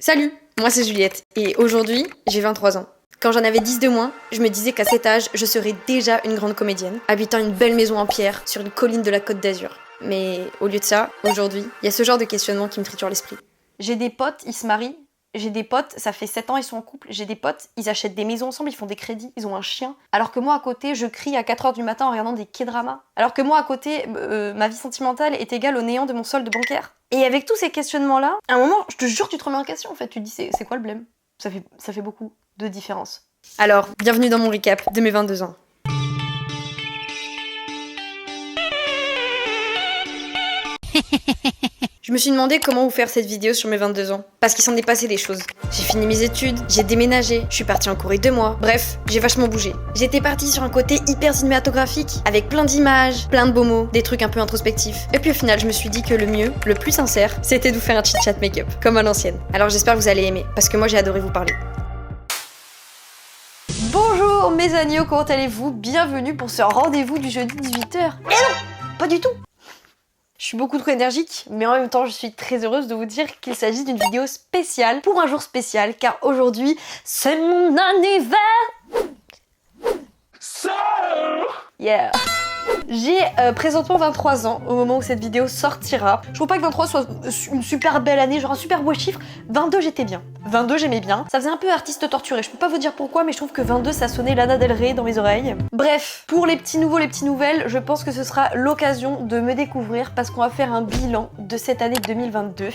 Salut, moi c'est Juliette et aujourd'hui j'ai 23 ans. Quand j'en avais 10 de moins, je me disais qu'à cet âge, je serais déjà une grande comédienne, habitant une belle maison en pierre sur une colline de la Côte d'Azur. Mais au lieu de ça, aujourd'hui, il y a ce genre de questionnement qui me triture l'esprit. J'ai des potes, ils se marient. J'ai des potes, ça fait 7 ans, ils sont en couple. J'ai des potes, ils achètent des maisons ensemble, ils font des crédits, ils ont un chien. Alors que moi, à côté, je crie à 4h du matin en regardant des K-dramas. Alors que moi, à côté, ma vie sentimentale est égale au néant de mon solde bancaire. Et avec tous ces questionnements-là, à un moment, je te jure, tu te remets en question, en fait. Tu te dis, c'est quoi le blême ? Ça fait beaucoup de différence. Alors, bienvenue dans mon recap de mes 22 ans. Je me suis demandé comment vous faire cette vidéo sur mes 22 ans. Parce qu'il s'en est passé des choses. J'ai fini mes études, j'ai déménagé, je suis partie en Corée 2 mois. Bref, j'ai vachement bougé. J'étais partie sur un côté hyper cinématographique, avec plein d'images, plein de beaux mots, des trucs un peu introspectifs. Et puis au final, je me suis dit que le mieux, le plus sincère, c'était de vous faire un chit-chat make-up, comme à l'ancienne. Alors j'espère que vous allez aimer, parce que moi j'ai adoré vous parler. Bonjour mes agneaux, comment allez-vous ? Bienvenue pour ce rendez-vous du jeudi 18h. Eh non, pas du tout. Je suis beaucoup trop énergique, mais en même temps je suis très heureuse de vous dire qu'il s'agit d'une vidéo spéciale pour un jour spécial, car aujourd'hui c'est mon anniversaire. Yeah. J'ai présentement 23 ans au moment où cette vidéo sortira. Je trouve pas que 23 soit une super belle année, genre un super beau chiffre. 22 j'étais bien. 22 j'aimais bien. Ça faisait un peu artiste torturé. Je peux pas vous dire pourquoi, mais je trouve que 22 ça sonnait Lana Del Rey dans mes oreilles. Bref, pour les petits nouveaux, les petites nouvelles, je pense que ce sera l'occasion de me découvrir parce qu'on va faire un bilan de cette année 2022,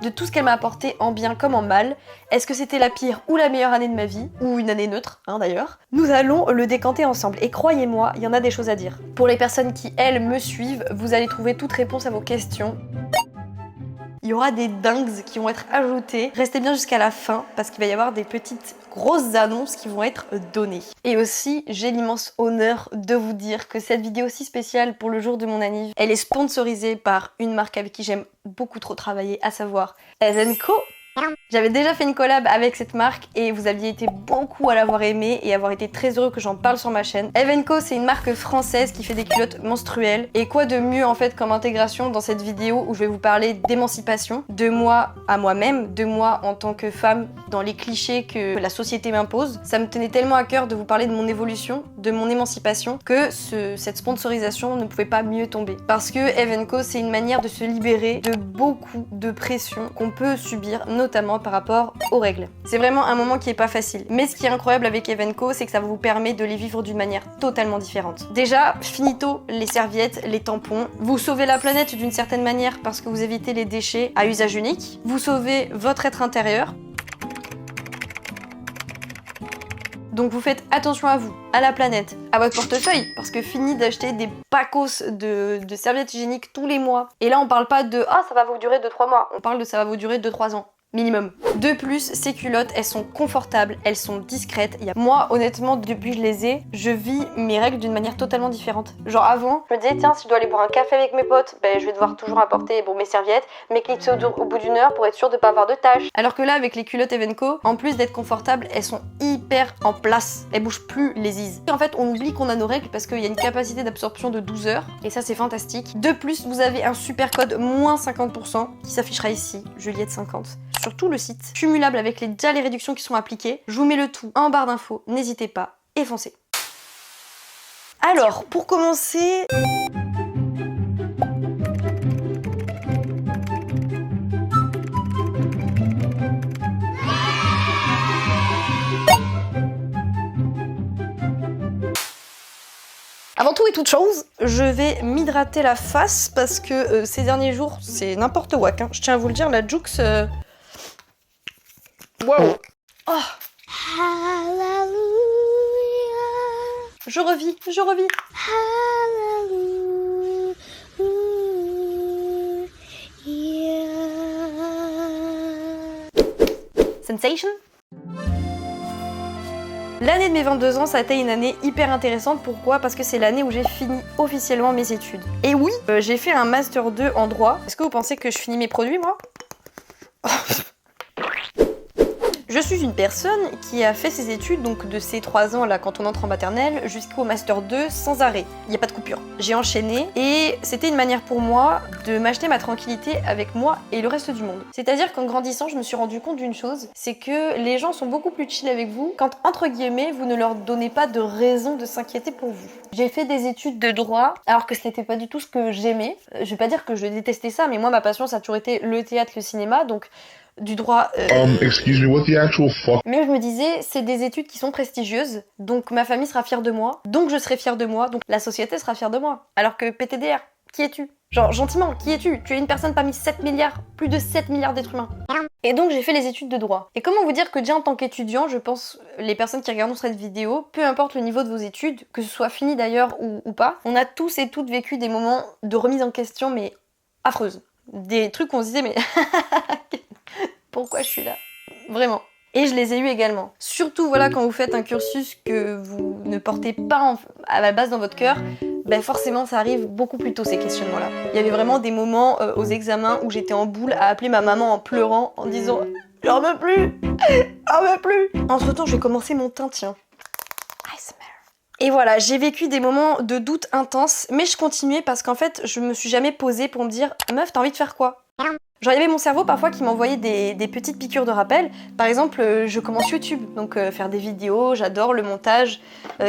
de tout ce qu'elle m'a apporté en bien comme en mal. Est-ce que c'était la pire ou la meilleure année de ma vie, ou une année neutre, hein, d'ailleurs. Nous allons le décanter ensemble et croyez-moi, il y en a des choses à dire. Pour les personnes qui, elles, me suivent, vous allez trouver toute réponse à vos questions. Il y aura des dingues qui vont être ajoutées. Restez bien jusqu'à la fin parce qu'il va y avoir des petites grosses annonces qui vont être données. Et aussi, j'ai l'immense honneur de vous dire que cette vidéo si spéciale pour le jour de mon anniv, elle est sponsorisée par une marque avec qui j'aime beaucoup trop travailler, à savoir EVENCO. J'avais déjà fait une collab avec cette marque et vous aviez été beaucoup à l'avoir aimée et avoir été très heureux que j'en parle sur ma chaîne. EVENCO, c'est une marque française qui fait des culottes menstruelles. Et quoi de mieux en fait comme intégration dans cette vidéo où je vais vous parler d'émancipation, de moi à moi-même, de moi en tant que femme dans les clichés que la société m'impose. Ça me tenait tellement à cœur de vous parler de mon évolution, de mon émancipation, que cette sponsorisation ne pouvait pas mieux tomber. Parce que EVENCO, c'est une manière de se libérer de beaucoup de pression qu'on peut subir, notamment par rapport aux règles. C'est vraiment un moment qui est pas facile. Mais ce qui est incroyable avec EVENCO, c'est que ça vous permet de les vivre d'une manière totalement différente. Déjà, finito les serviettes, les tampons. Vous sauvez la planète d'une certaine manière parce que vous évitez les déchets à usage unique. Vous sauvez votre être intérieur. Donc vous faites attention à vous, à la planète, à votre portefeuille, parce que fini d'acheter des pacos de serviettes hygiéniques tous les mois. Et là on parle pas de « ah ça va vous durer 2-3 mois », on parle de « ça va vous durer 2-3 ans ». Minimum. De plus, ces culottes, elles sont confortables, elles sont discrètes. Moi, honnêtement, depuis que je les ai, je vis mes règles d'une manière totalement différente. Genre avant, je me disais, tiens, si je dois aller boire un café avec mes potes, je vais devoir toujours apporter mes serviettes, mes clips au bout d'une heure pour être sûre de pas avoir de tâches. Alors que là, avec les culottes EVENCO, en plus d'être confortables, elles sont hyper en place. Elles bougent plus les is. En fait, on oublie qu'on a nos règles parce qu'il y a une capacité d'absorption de 12 heures, et ça, c'est fantastique. De plus, vous avez un super code moins 50% qui s'affichera ici, Juliette50. Sur tout le site, cumulable avec déjà les réductions qui sont appliquées. Je vous mets le tout en barre d'infos, n'hésitez pas, et foncez. Alors, pour commencer... Avant tout et toute chose, je vais m'hydrater la face parce que ces derniers jours, c'est n'importe quoi. Hein. Je tiens à vous le dire, la Jux... Wow. Oh. Hallelujah. Je revis. Hallelujah. Sensation. L'année de mes 22 ans, ça a été une année hyper intéressante. Pourquoi ? Parce que c'est l'année où j'ai fini officiellement mes études. Et oui, j'ai fait un Master 2 en droit. Est-ce que vous pensez que je finis mes produits, moi ? Je suis une personne qui a fait ses études, donc de ses 3 ans là quand on entre en maternelle jusqu'au master 2 sans arrêt. Il n'y a pas de coupure. J'ai enchaîné et c'était une manière pour moi de m'acheter ma tranquillité avec moi et le reste du monde. C'est-à-dire qu'en grandissant, je me suis rendu compte d'une chose, c'est que les gens sont beaucoup plus chill avec vous quand, entre guillemets, vous ne leur donnez pas de raison de s'inquiéter pour vous. J'ai fait des études de droit alors que ce n'était pas du tout ce que j'aimais. Je vais pas dire que je détestais ça, mais moi ma passion ça a toujours été le théâtre, le cinéma, donc du droit. Excuse me, what the actual fuck? Mais je me disais, c'est des études qui sont prestigieuses, donc ma famille sera fière de moi, donc je serai fière de moi, donc la société sera fière de moi. Alors que PTDR, qui es-tu? Genre, gentiment, qui es-tu? Tu es une personne parmi 7 milliards, plus de 7 milliards d'êtres humains. Et donc j'ai fait les études de droit. Et comment vous dire que déjà en tant qu'étudiant, je pense, les personnes qui regardent cette vidéo, peu importe le niveau de vos études, que ce soit fini d'ailleurs ou pas, on a tous et toutes vécu des moments de remise en question, mais affreuses. Des trucs qu'on se disait, mais pourquoi je suis là? Vraiment. Et je les ai eus également. Surtout voilà quand vous faites un cursus que vous ne portez pas à la base dans votre cœur, ben forcément ça arrive beaucoup plus tôt ces questionnements-là. Il y avait vraiment des moments aux examens où j'étais en boule à appeler ma maman en pleurant, en disant « J'en veux plus, j'en veux plus !» Entre temps, j'ai commencé mon teint, tiens. Et voilà, j'ai vécu des moments de doute intenses, mais je continuais parce qu'en fait, je me suis jamais posée pour me dire « Meuf, t'as envie de faire quoi ?» Genre, il y avait mon cerveau parfois qui m'envoyait des petites piqûres de rappel. Par exemple, je commence YouTube, donc faire des vidéos, j'adore le montage,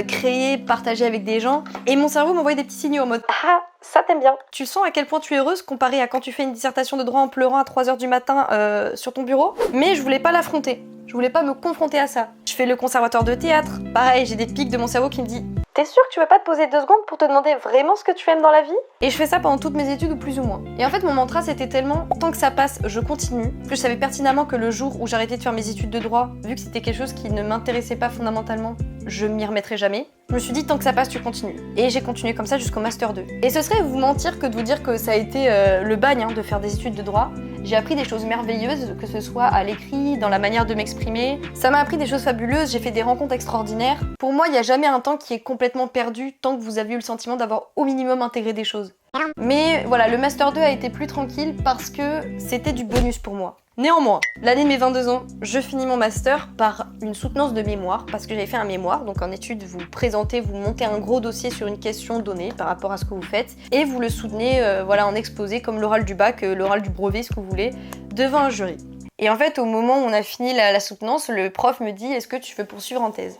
créer, partager avec des gens. Et mon cerveau m'envoyait des petits signaux en mode « Ah, ça t'aimes bien !» Tu sens à quel point tu es heureuse comparé à quand tu fais une dissertation de droit en pleurant à 3h du matin sur ton bureau. Mais je voulais pas l'affronter. Je voulais pas me confronter à ça. Je fais le conservatoire de théâtre. Pareil, j'ai des pics de mon cerveau qui me dit « T'es sûr que tu veux pas te poser 2 secondes pour te demander vraiment ce que tu aimes dans la vie ?» Et je fais ça pendant toutes mes études ou plus ou moins. Et en fait, mon mantra, c'était tellement « Tant que ça passe, je continue », que je savais pertinemment que le jour où j'arrêtais de faire mes études de droit, vu que c'était quelque chose qui ne m'intéressait pas fondamentalement, je m'y remettrai jamais. Je me suis dit « Tant que ça passe, tu continues ». Et j'ai continué comme ça jusqu'au Master 2. Et ce serait vous mentir que de vous dire que ça a été le bagne de faire des études de droit. J'ai appris des choses merveilleuses, que ce soit à l'écrit, dans la manière de m'exprimer. Ça m'a appris des choses fabuleuses, j'ai fait des rencontres extraordinaires. Pour moi, il n'y a jamais un temps qui est complètement perdu tant que vous avez eu le sentiment d'avoir au minimum intégré des choses. Mais voilà, le Master 2 a été plus tranquille parce que c'était du bonus pour moi. Néanmoins, l'année de mes 22 ans, je finis mon master par une soutenance de mémoire, parce que j'avais fait un mémoire, donc en étude, vous présentez, vous montez un gros dossier sur une question donnée par rapport à ce que vous faites, et vous le soutenez voilà, en exposé, comme l'oral du bac, l'oral du brevet, ce que vous voulez, devant un jury. Et en fait, au moment où on a fini la soutenance, le prof me dit « Est-ce que tu veux poursuivre en thèse ?»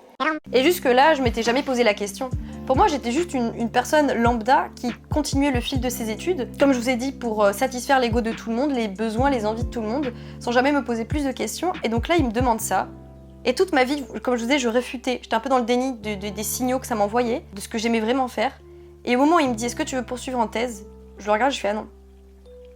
Et jusque-là, je m'étais jamais posé la question. Pour moi, j'étais juste une personne lambda qui continuait le fil de ses études, comme je vous ai dit, pour satisfaire l'ego de tout le monde, les besoins, les envies de tout le monde, sans jamais me poser plus de questions. Et donc là, il me demande ça. Et toute ma vie, comme je vous disais, je réfutais. J'étais un peu dans le déni des signaux que ça m'envoyait, de ce que j'aimais vraiment faire. Et au moment où il me dit « Est-ce que tu veux poursuivre en thèse ?» Je le regarde, je fais « Ah non ».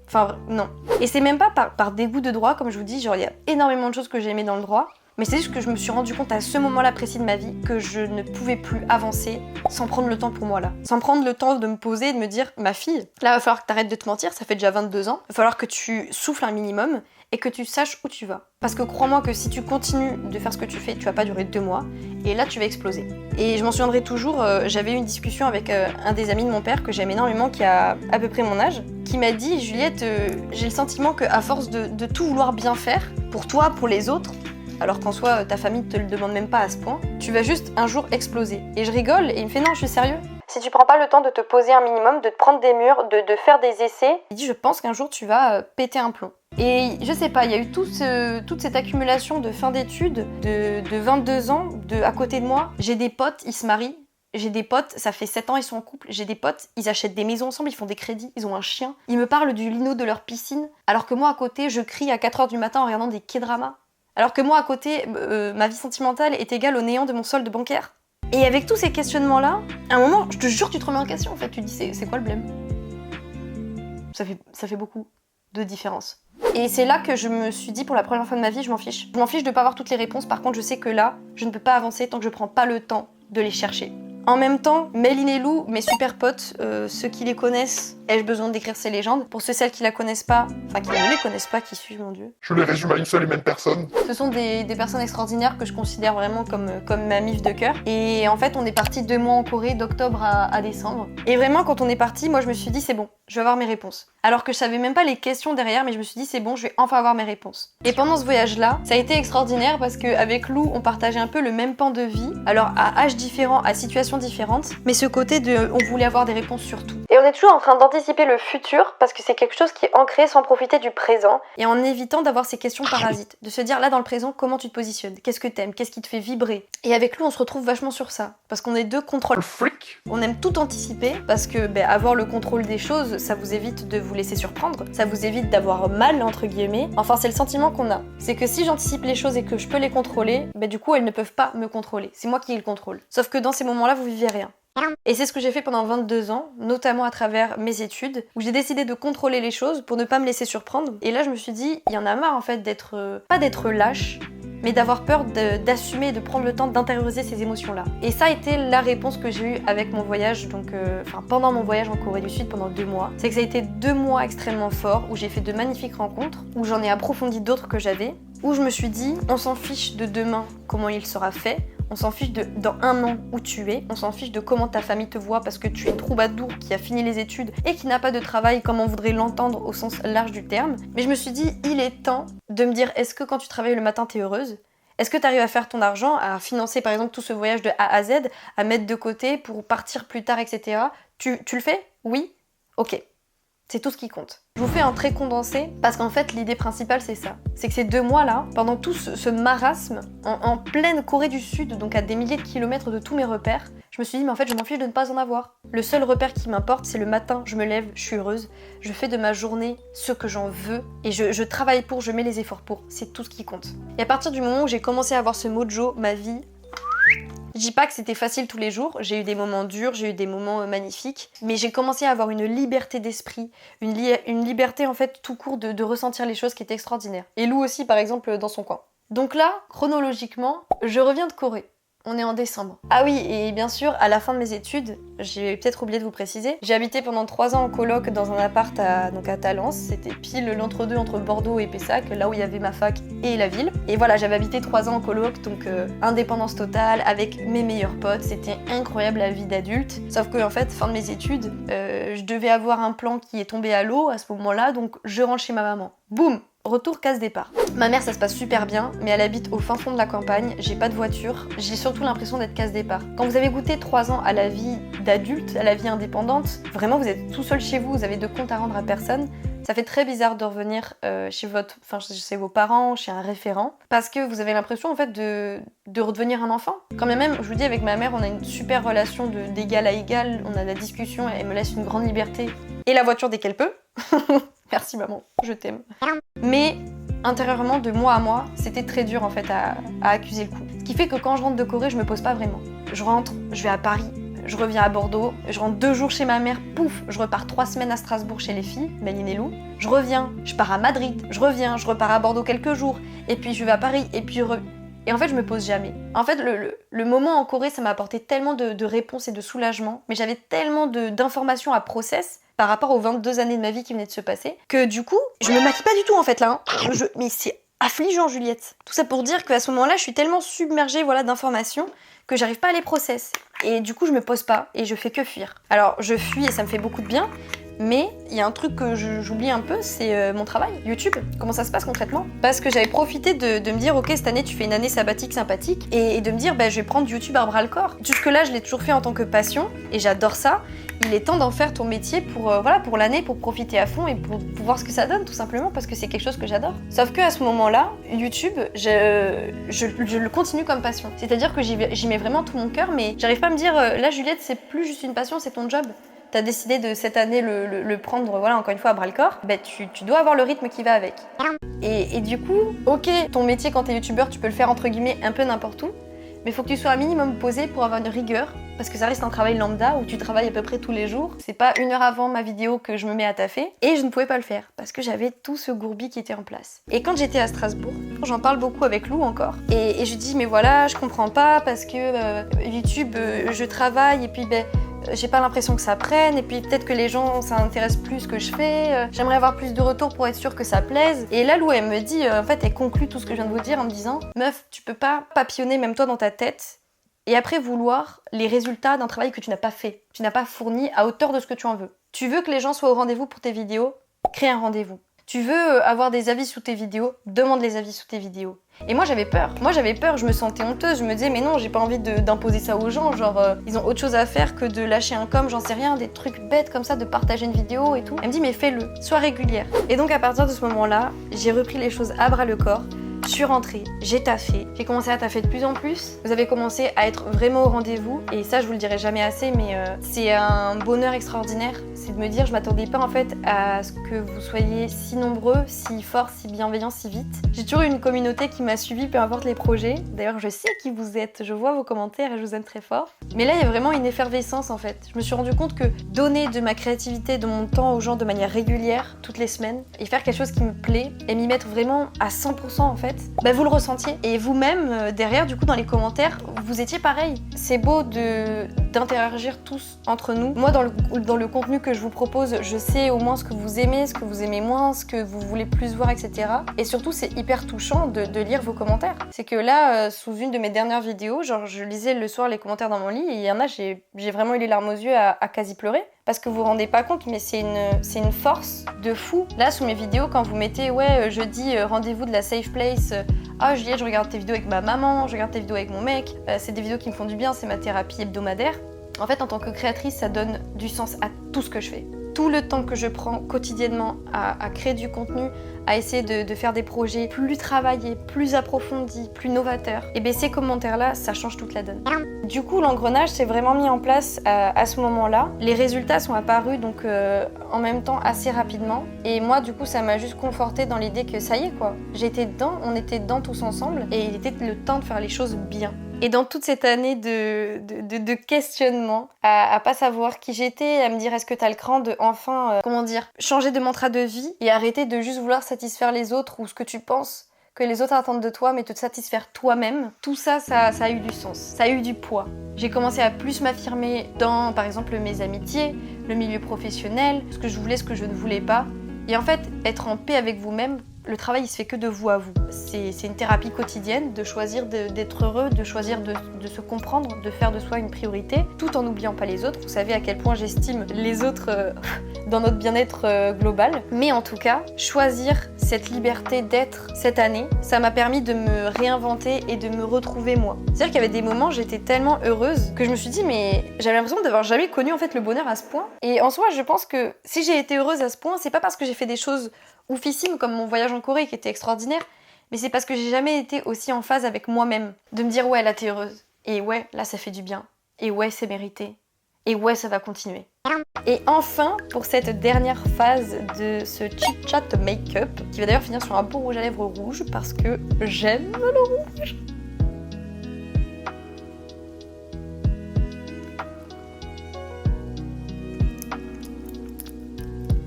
Enfin, non. Et c'est même pas par dégoût de droit, comme je vous dis, genre il y a énormément de choses que j'aimais dans le droit, mais c'est juste que je me suis rendu compte à ce moment-là précis de ma vie que je ne pouvais plus avancer sans prendre le temps pour moi là. Sans prendre le temps de me poser et de me dire, ma fille, là va falloir que t'arrêtes de te mentir, ça fait déjà 22 ans, va falloir que tu souffles un minimum et que tu saches où tu vas. Parce que crois-moi que si tu continues de faire ce que tu fais, tu vas pas durer 2 mois, et là tu vas exploser. Et je m'en souviendrai toujours, j'avais eu une discussion avec un des amis de mon père que j'aime énormément, qui a à peu près mon âge, qui m'a dit, Juliette, j'ai le sentiment qu'à force de tout vouloir bien faire, pour toi, pour les autres, alors qu'en soi ta famille te le demande même pas à ce point, tu vas juste un jour exploser. Et je rigole, et il me fait non, je suis sérieux. Si tu prends pas le temps de te poser un minimum, de te prendre des murs, de faire des essais, il dit je pense qu'un jour tu vas péter un plomb. Et je sais pas, il y a eu toute cette accumulation de fin d'études, de 22 ans, à côté de moi. J'ai des potes, ils se marient. J'ai des potes, ça fait 7 ans, ils sont en couple. J'ai des potes, ils achètent des maisons ensemble, ils font des crédits, ils ont un chien. Ils me parlent du lino de leur piscine, alors que moi à côté, je crie à 4h du matin en regardant des K-dramas. Alors que moi à côté, ma vie sentimentale est égale au néant de mon solde bancaire. Et avec tous ces questionnements-là, à un moment, je te jure, tu te remets en question en fait. Tu te dis, c'est quoi le blême ? Ça fait beaucoup de différence. Et c'est là que je me suis dit, pour la première fois de ma vie, je m'en fiche. Je m'en fiche de pas avoir toutes les réponses, par contre je sais que là, je ne peux pas avancer tant que je prends pas le temps de les chercher. En même temps, Méline et Lou, mes super potes, ceux qui les connaissent Ai-je besoin d'écrire ces légendes? Pour celles qui la connaissent pas, enfin qui ne les connaissent pas, qui suis, mon Dieu. Je les résume à une seule et même personne. Ce sont des personnes extraordinaires que je considère vraiment comme ma mif de cœur. Et en fait, on est parti 2 mois en Corée, d'octobre à décembre. Et vraiment, quand on est parti, moi je me suis dit c'est bon, je vais avoir mes réponses. Alors que je savais même pas les questions derrière, mais je me suis dit c'est bon, je vais enfin avoir mes réponses. Et pendant ce voyage-là, ça a été extraordinaire parce qu'avec Lou, on partageait un peu le même pan de vie. Alors à âges différents, à situations différentes, mais ce côté de on voulait avoir des réponses sur tout. Et on est toujours en train d'anticiper le futur parce que c'est quelque chose qui est ancré sans profiter du présent et en évitant d'avoir ces questions parasites. De se dire là dans le présent, comment tu te positionnes? Qu'est-ce que t'aimes? Qu'est-ce qui te fait vibrer? Et avec Lou, on se retrouve vachement sur ça parce qu'on est 2 contrôles Freak. On aime tout anticiper parce que avoir le contrôle des choses, ça vous évite de vous laisser surprendre, ça vous évite d'avoir mal entre guillemets. Enfin, c'est le sentiment qu'on a. C'est que si j'anticipe les choses et que je peux les contrôler, du coup elles ne peuvent pas me contrôler. C'est moi qui ai le contrôle. Sauf que dans ces moments-là, vous vivez rien. Et c'est ce que j'ai fait pendant 22 ans, notamment à travers mes études, où j'ai décidé de contrôler les choses pour ne pas me laisser surprendre. Et là, je me suis dit, il y en a marre en fait d'être, pas d'être lâche, mais d'avoir peur d'assumer, de prendre le temps d'intérioriser ces émotions-là. Et ça a été la réponse que j'ai eue avec mon voyage, pendant mon voyage en Corée du Sud pendant 2 mois. C'est que ça a été 2 mois extrêmement forts, où j'ai fait de magnifiques rencontres, où j'en ai approfondi d'autres que j'avais, où je me suis dit, on s'en fiche de demain, comment il sera fait, on s'en fiche de dans 1 an où tu es, on s'en fiche de comment ta famille te voit parce que tu es une troubadour qui a fini les études et qui n'a pas de travail comme on voudrait l'entendre au sens large du terme. Mais je me suis dit, il est temps de me dire, est-ce que quand tu travailles le matin, t'es heureuse? Est-ce que tu arrives à faire ton argent, à financer par exemple tout ce voyage de A à Z, à mettre de côté pour partir plus tard, etc. Tu le fais? Oui? Ok. C'est tout ce qui compte. Je vous fais un très condensé parce qu'en fait l'idée principale c'est ça. C'est que ces 2 mois-là, pendant tout ce marasme, en pleine Corée du Sud, donc à des milliers de kilomètres de tous mes repères, je me suis dit mais en fait je m'en fiche de ne pas en avoir. Le seul repère qui m'importe c'est le matin, je me lève, je suis heureuse, je fais de ma journée ce que j'en veux et je travaille pour, je mets les efforts pour, c'est tout ce qui compte. Et à partir du moment où j'ai commencé à avoir ce mojo, ma vie... Je dis pas que c'était facile tous les jours, j'ai eu des moments durs, j'ai eu des moments magnifiques, mais j'ai commencé à avoir une liberté d'esprit, une liberté en fait tout court de ressentir les choses qui était extraordinaire. Et Lou aussi par exemple dans son coin. Donc là, chronologiquement, je reviens de Corée. On est en décembre. Ah oui, et bien sûr, à la fin de mes études, j'ai peut-être oublié de vous préciser, j'ai habité pendant 3 ans en coloc dans un appart à Talence. C'était pile l'entre-deux entre Bordeaux et Pessac, là où il y avait ma fac et la ville. Et voilà, j'avais habité 3 ans en coloc, donc indépendance totale, avec mes meilleurs potes. C'était incroyable la vie d'adulte. Sauf que en fait, fin de mes études, je devais avoir un plan qui est tombé à l'eau à ce moment-là, donc je rentre chez ma maman. Boum! Retour casse-départ. Ma mère, ça se passe super bien, mais elle habite au fin fond de la campagne, j'ai pas de voiture, j'ai surtout l'impression d'être casse-départ. Quand vous avez goûté 3 ans à la vie d'adulte, à la vie indépendante, vraiment vous êtes tout seul chez vous, vous avez de compte à rendre à personne, ça fait très bizarre de revenir chez vos parents, chez un référent, parce que vous avez l'impression en fait de redevenir un enfant. Quand même, je vous dis, avec ma mère, on a une super relation d'égal à égal, on a de la discussion, elle me laisse une grande liberté. Et la voiture dès qu'elle peut. Merci maman, je t'aime. Mais intérieurement, de mois à mois, c'était très dur en fait à accuser le coup. Ce qui fait que quand je rentre de Corée, je me pose pas vraiment. Je rentre, je vais à Paris, je reviens à Bordeaux, je rentre 2 jours chez ma mère, pouf, je repars 3 semaines à Strasbourg chez les filles, Maline et Lou. Je reviens, je pars à Madrid, je reviens, je repars à Bordeaux quelques jours, et puis je vais à Paris, et puis Et en fait, je me pose jamais. En fait, le moment en Corée, ça m'a apporté tellement de réponses et de soulagement, mais j'avais tellement d'informations à process par rapport aux 22 années de ma vie qui venaient de se passer, que du coup, je me maquille pas du tout en fait là. Mais c'est affligeant, Juliette. Tout ça pour dire qu'à ce moment-là, je suis tellement submergée d'informations que j'arrive pas à les process. Et du coup, je me pose pas et je fais que fuir. Alors, je fuis et ça me fait beaucoup de bien. Mais il y a un truc que j'oublie un peu, c'est mon travail, YouTube. Comment ça se passe concrètement? Parce que j'avais profité de me dire, ok, cette année tu fais une année sabbatique sympathique, et de me dire, je vais prendre YouTube à bras le corps. Jusque-là, je l'ai toujours fait en tant que passion, et j'adore ça. Il est temps d'en faire ton métier pour l'année, pour profiter à fond et pour voir ce que ça donne, tout simplement, parce que c'est quelque chose que j'adore. Sauf qu'à ce moment-là, YouTube, je le continue comme passion. C'est-à-dire que j'y mets vraiment tout mon cœur, mais j'arrive pas à me dire, là Juliette, c'est plus juste une passion, c'est ton job. T'as décidé de cette année le prendre, encore une fois à bras le corps, tu dois avoir le rythme qui va avec. Et du coup, ok, ton métier quand t'es youtubeur, tu peux le faire entre guillemets un peu n'importe où, mais il faut que tu sois un minimum posé pour avoir une rigueur, parce que ça reste un travail lambda où tu travailles à peu près tous les jours. C'est pas 1 heure avant ma vidéo que je me mets à taffer, et je ne pouvais pas le faire, parce que j'avais tout ce gourbi qui était en place. Et quand j'étais à Strasbourg, j'en parle beaucoup avec Lou encore, et je dis mais voilà, je comprends pas, parce que YouTube, je travaille, et puis j'ai pas l'impression que ça prenne, et puis peut-être que les gens, ça intéresse plus ce que je fais, j'aimerais avoir plus de retours pour être sûre que ça plaise. Et là, Lou, elle me dit, en fait, elle conclut tout ce que je viens de vous dire en me disant, meuf, tu peux pas papillonner même toi dans ta tête, et après vouloir les résultats d'un travail que tu n'as pas fait, tu n'as pas fourni à hauteur de ce que tu en veux. Tu veux que les gens soient au rendez-vous pour tes vidéos, crée un rendez-vous. Tu veux avoir des avis sous tes vidéos, demande les avis sous tes vidéos. Et moi j'avais peur, je me sentais honteuse, je me disais mais non, j'ai pas envie d'imposer ça aux gens, genre ils ont autre chose à faire que de lâcher un com, j'en sais rien, des trucs bêtes comme ça, de partager une vidéo et tout. Elle me dit mais fais-le, sois régulière. Et donc à partir de ce moment-là, j'ai repris les choses à bras le corps. Je suis rentrée, j'ai taffé, j'ai commencé à taffer de plus en plus. Vous avez commencé à être vraiment au rendez-vous et ça je vous le dirai jamais assez, mais c'est un bonheur extraordinaire. C'est de me dire, je m'attendais pas en fait à ce que vous soyez si nombreux, si forts, si bienveillants, si vite. J'ai toujours eu une communauté qui m'a suivi, peu importe les projets. D'ailleurs je sais qui vous êtes, je vois vos commentaires et je vous aime très fort. Mais là il y a vraiment une effervescence en fait. Je me suis rendu compte que donner de ma créativité, de mon temps aux gens de manière régulière, toutes les semaines, et faire quelque chose qui me plaît, et m'y mettre vraiment à 100% en fait, bah vous le ressentiez. Et vous-même, derrière, du coup, dans les commentaires, vous étiez pareil. C'est beau d'interagir tous entre nous. Moi, dans le contenu que je vous propose, je sais au moins ce que vous aimez moins, ce que vous voulez plus voir, etc. Et surtout, c'est hyper touchant de lire vos commentaires. C'est que là, sous une de mes dernières vidéos, genre, je lisais le soir les commentaires dans mon lit, et il y en a, j'ai vraiment eu les larmes aux yeux à quasi pleurer. Parce que vous vous rendez pas compte, mais c'est une force de fou. Là, sous mes vidéos, quand vous mettez, ouais, jeudi, rendez-vous de la safe place, ah, Juliette, je regarde tes vidéos avec ma maman, je regarde tes vidéos avec mon mec, c'est des vidéos qui me font du bien, c'est ma thérapie hebdomadaire. En fait, en tant que créatrice, ça donne du sens à tout ce que je fais. Tout le temps que je prends quotidiennement à créer du contenu, à essayer de faire des projets plus travaillés, plus approfondis, plus novateurs, et bien ces commentaires-là, ça change toute la donne. Du coup, l'engrenage s'est vraiment mis en place à ce moment-là. Les résultats sont apparus donc en même temps assez rapidement. Et moi, du coup, ça m'a juste confortée dans l'idée que ça y est quoi. J'étais dedans, on était dedans tous ensemble, et il était le temps de faire les choses bien. Et dans toute cette année de questionnement, à pas savoir qui j'étais, à me dire est-ce que t'as le cran de enfin, changer de mantra de vie et arrêter de juste vouloir satisfaire les autres ou ce que tu penses que les autres attendent de toi, mais te satisfaire toi-même. Tout ça, ça a eu du sens, ça a eu du poids. J'ai commencé à plus m'affirmer dans, par exemple, mes amitiés, le milieu professionnel, ce que je voulais, ce que je ne voulais pas. Et en fait, être en paix avec vous-même, le travail il se fait que de vous à vous. C'est une thérapie quotidienne de choisir d'être heureux, de choisir de se comprendre, de faire de soi une priorité, tout en n'oubliant pas les autres. Vous savez à quel point j'estime les autres dans notre bien-être global. Mais en tout cas, choisir cette liberté d'être cette année, ça m'a permis de me réinventer et de me retrouver moi. C'est-à-dire qu'il y avait des moments, j'étais tellement heureuse que je me suis dit mais j'avais l'impression d'avoir jamais connu en fait le bonheur à ce point. Et en soi, je pense que si j'ai été heureuse à ce point, c'est pas parce que j'ai fait des choses oufissime comme mon voyage en Corée qui était extraordinaire, mais c'est parce que j'ai jamais été aussi en phase avec moi-même. De me dire ouais là t'es heureuse, et ouais là ça fait du bien, et ouais c'est mérité, et ouais ça va continuer. Et enfin, pour cette dernière phase de ce chit-chat make-up, qui va d'ailleurs finir sur un beau rouge à lèvres rouge parce que j'aime le rouge.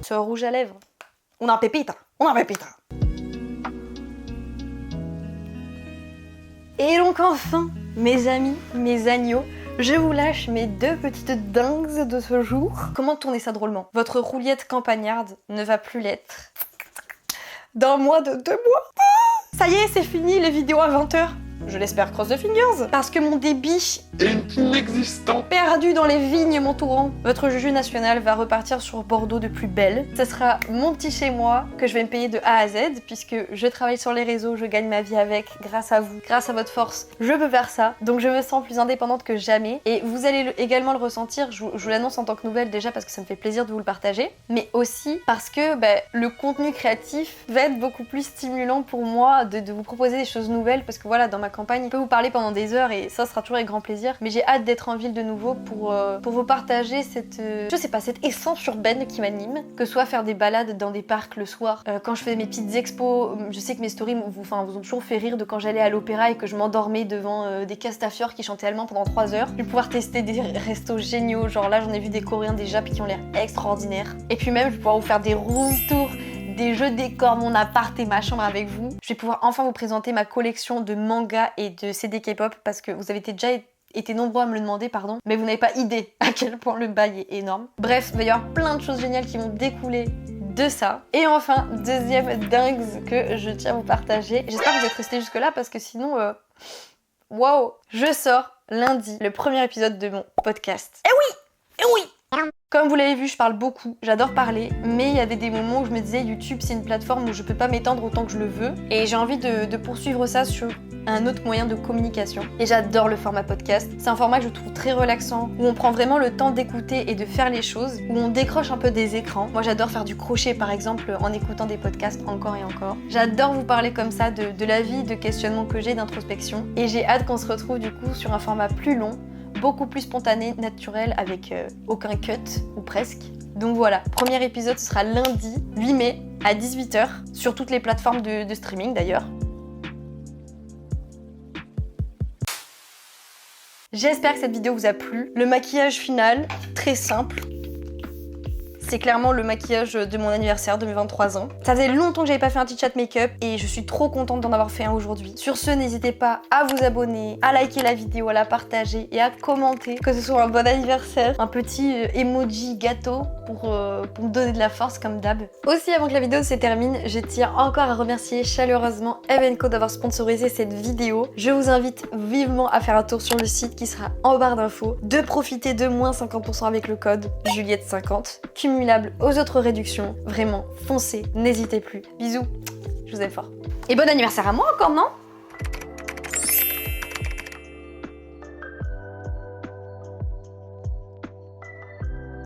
Ce rouge à lèvres. Una pepita. Et donc enfin, mes amis, mes agneaux, je vous lâche mes deux petites dingues de ce jour. Comment tourner ça drôlement? Votre rouliette campagnarde ne va plus l'être. Dans moins de 2 mois. Ça y est, c'est fini les vidéos à 20h. Je l'espère cross the fingers. Parce que mon débit est inexistant. Perdu dans les vignes m'entourant. Votre juju national va repartir sur Bordeaux de plus belle. Ce sera mon petit chez moi que je vais me payer de A à Z puisque je travaille sur les réseaux, je gagne ma vie avec, grâce à vous, grâce à votre force. Je peux faire ça, donc je me sens plus indépendante que jamais. Et vous allez également le ressentir, je vous l'annonce en tant que nouvelle déjà parce que ça me fait plaisir de vous le partager, mais aussi parce que le contenu créatif va être beaucoup plus stimulant pour moi de vous proposer des choses nouvelles parce que voilà, dans ma campagne, je peux vous parler pendant des heures et ça sera toujours avec grand plaisir. Mais j'ai hâte d'être en ville de nouveau pour vous partager cette, cette essence urbaine qui m'anime. Que ce soit faire des balades dans des parcs le soir, quand je fais mes petites expos, je sais que mes stories vous ont toujours fait rire de quand j'allais à l'opéra et que je m'endormais devant des castafiores qui chantaient allemand pendant 3 heures. Je vais pouvoir tester des restos géniaux, genre là j'en ai vu des coréens déjà qui ont l'air extraordinaires. Et puis même je vais pouvoir vous faire des room tours, des jeux décors, mon appart et ma chambre avec vous. Je vais pouvoir enfin vous présenter ma collection de mangas et de CD K-pop parce que vous avez déjà été nombreux à me le demander, pardon, mais vous n'avez pas idée à quel point le bail est énorme. Bref, il va y avoir plein de choses géniales qui vont découler de ça. Et enfin, deuxième dingue que je tiens à vous partager. J'espère que vous êtes restés jusque là parce que sinon, waouh, je sors lundi le premier épisode de mon podcast. Eh oui. Comme vous l'avez vu, je parle beaucoup, j'adore parler, mais il y avait des moments où je me disais YouTube c'est une plateforme où je peux pas m'étendre autant que je le veux et j'ai envie de poursuivre ça sur un autre moyen de communication. Et j'adore le format podcast, c'est un format que je trouve très relaxant, où on prend vraiment le temps d'écouter et de faire les choses, où on décroche un peu des écrans. Moi j'adore faire du crochet par exemple en écoutant des podcasts encore et encore. J'adore vous parler comme ça de la vie, de questionnements que j'ai, d'introspection et j'ai hâte qu'on se retrouve du coup sur un format plus long, beaucoup plus spontané, naturel, avec aucun cut, ou presque. Donc voilà, premier épisode, ce sera lundi 8 mai à 18h, sur toutes les plateformes de streaming d'ailleurs. J'espère que cette vidéo vous a plu. Le maquillage final, très simple. C'est clairement le maquillage de mon anniversaire de mes 23 ans. Ça faisait longtemps que j'avais pas fait un petit chat make-up et je suis trop contente d'en avoir fait un aujourd'hui. Sur ce, n'hésitez pas à vous abonner, à liker la vidéo, à la partager et à commenter. Que ce soit un bon anniversaire, un petit emoji gâteau pour me donner de la force comme d'hab. Aussi, avant que la vidéo se termine, je tiens encore à remercier chaleureusement Evenco d'avoir sponsorisé cette vidéo. Je vous invite vivement à faire un tour sur le site qui sera en barre d'infos, de profiter de moins 50% avec le code Juliette50, cumulable aux autres réductions. Vraiment, foncez, n'hésitez plus. Bisous, je vous aime fort. Et bon anniversaire à moi encore, non ?